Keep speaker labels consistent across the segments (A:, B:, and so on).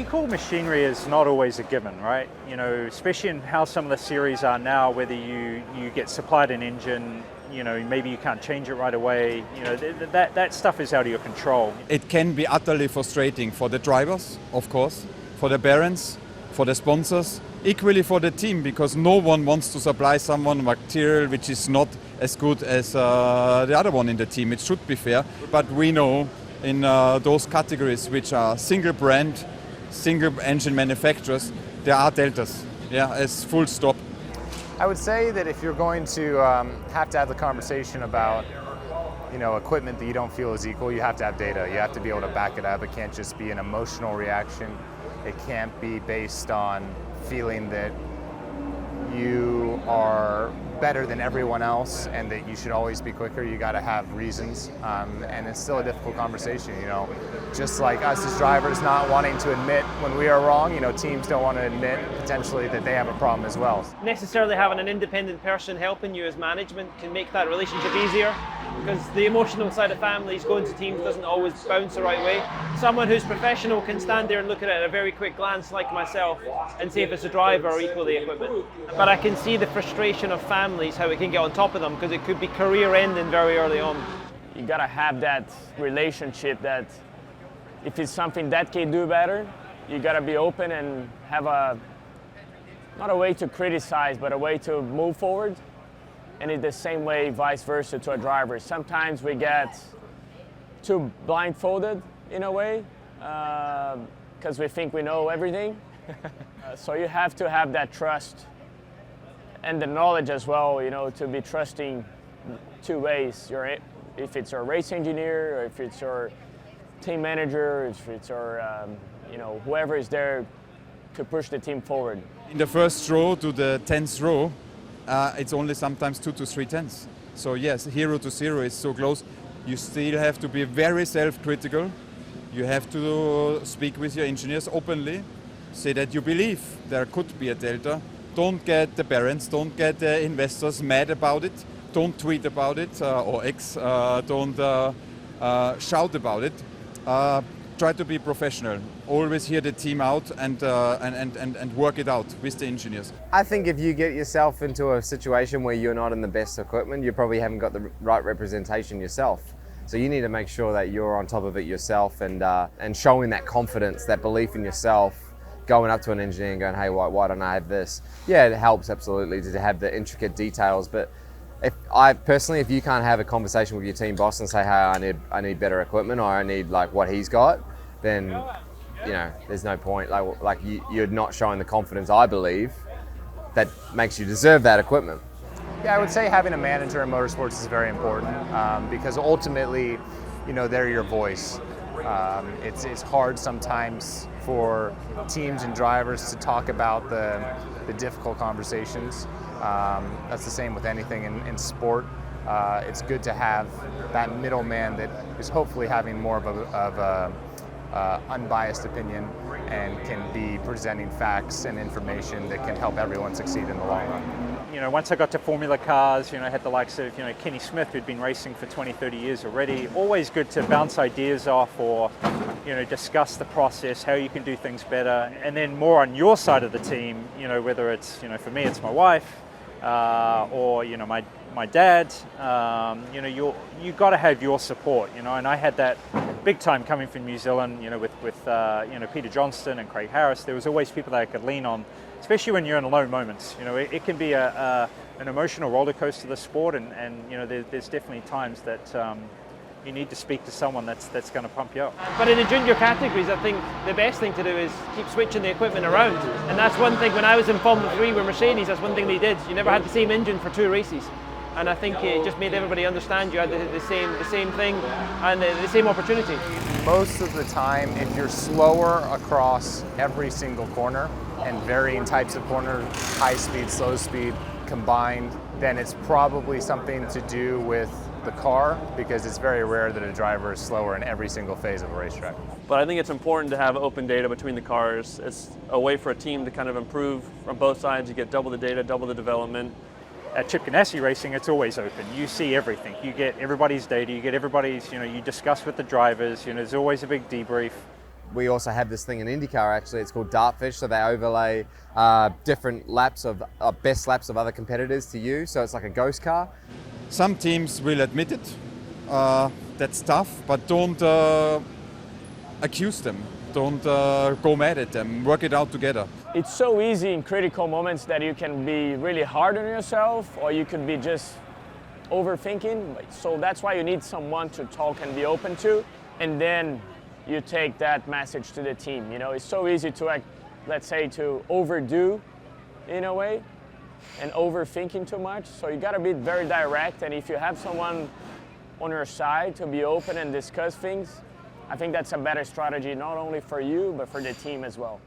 A: Unequal machinery is not always a given, right? You know, especially in how some of the series are now, whether you get supplied an engine, you know, maybe you can't change it right away. You know, that stuff is out of your control.
B: It can be utterly frustrating for the drivers, of course, for the parents, for the sponsors, equally for the team, because no one wants to supply someone material which is not as good as the other one in the team. It should be fair, but we know in those categories which are single brand, single engine manufacturers, there are deltas. Yeah, as full stop.
C: I would say that if you're going to have the conversation about, you know, equipment that you don't feel is equal, you have to have data. You have to be able to back it up. It can't just be an emotional reaction. It can't be based on feeling that you are better than everyone else and that you should always be quicker. You got to have reasons, and it's still a difficult conversation. You know, just like us as drivers not wanting to admit when we are wrong, you know, teams don't want to admit potentially that they have a problem as well.
D: Necessarily having an independent person helping you as management can make that relationship easier, because the emotional side of families going to teams doesn't always bounce the right way. Someone who's professional can stand there and look at it at a very quick glance, like myself, and see if it's a driver or equal the equipment. But I can see the frustration of families, how it can get on top of them, because it could be career ending very early on.
E: You gotta have that relationship that if it's something that can do better, you gotta be open and have not a way to criticize, but a way to move forward. And in the same way, vice versa to a driver. Sometimes we get too blindfolded in a way, because we think we know everything. So you have to have that trust and the knowledge as well, you know, to be trusting two ways. If it's our race engineer, or if it's our team manager, if it's our, you know, whoever is there to push the team forward.
B: In the first row to the 10th row, it's only sometimes 2 to 3 tenths. So yes, 0 to 0 is so close. You still have to be very self-critical. You have to speak with your engineers openly, say that you believe there could be a delta. Don't get the parents, don't get the investors mad about it. Don't tweet about it or don't shout about it. Try to be professional. Always hear the team out and work it out with the engineers.
C: I think if you get yourself into a situation where you're not in the best equipment, you probably haven't got the right representation yourself. So you need to make sure that you're on top of it yourself and showing that confidence, that belief in yourself, going up to an engineer and going, hey, why don't I have this? Yeah, it helps absolutely to have the intricate details, but if you can't have a conversation with your team boss and say, hey, I need better equipment, or I need like what he's got, then you know there's no point. Like you're not showing the confidence, I believe, that makes you deserve that equipment. Yeah, I would say having a manager in motorsports is very important because ultimately, you know, they're your voice. It's hard sometimes for teams and drivers to talk about the difficult conversations. That's the same with anything in sport. It's good to have that middleman that is hopefully having more of a unbiased opinion and can be presenting facts and information that can help everyone succeed in the long run.
A: You know, once I got to Formula cars, you know, I had the likes of, you know, Kenny Smith, who'd been racing for 20, 30 years already. Always good to bounce ideas off or, you know, discuss the process, how you can do things better. And then more on your side of the team, you know, whether it's, you know, for me, it's my wife or, you know, my dad, you know, you got to have your support, you know, and I had that big time coming from New Zealand, you know, with you know, Peter Johnston and Craig Harris. There was always people that I could lean on, especially when you're in low moments. You know, it can be an emotional roller coaster, the sport, and you know, there's definitely times that you need to speak to someone that's going to pump you up.
D: But in the junior categories, I think the best thing to do is keep switching the equipment around. And that's one thing, when I was in Formula 3 with Mercedes, that's one thing they did. You never had the same engine for 2 races. And I think it just made everybody understand you had the same thing and the same opportunity.
C: Most of the time, if you're slower across every single corner and varying types of corners, high speed, slow speed combined, then it's probably something to do with the car, because it's very rare that a driver is slower in every single phase of a racetrack.
F: But I think it's important to have open data between the cars. It's a way for a team to kind of improve from both sides. You get double the data, double the development.
A: At Chip Ganassi Racing, it's always open. You see everything. You get everybody's data, you get everybody's, you know, you discuss with the drivers, you know, there's always a big debrief.
C: We also have this thing in IndyCar, actually, it's called Dartfish, so they overlay different laps of best laps of other competitors to you, so it's like a ghost car.
B: Some teams will admit it, that's tough, but don't accuse them, don't go mad at them, work it out together.
E: It's so easy in critical moments that you can be really hard on yourself, or you could be just overthinking. So that's why you need someone to talk and be open to, and then you take that message to the team. You know, it's so easy to act, let's say, to overdo in a way and overthinking too much. So you gotta be very direct, and if you have someone on your side to be open and discuss things, I think that's a better strategy, not only for you, but for the team as well.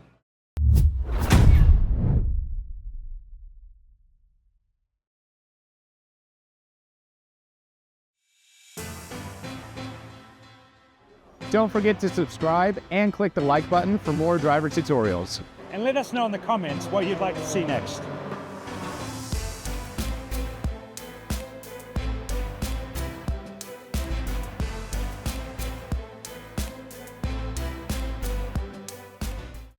G: Don't forget to subscribe and click the like button for more driver tutorials.
A: And let us know in the comments what you'd like to see next.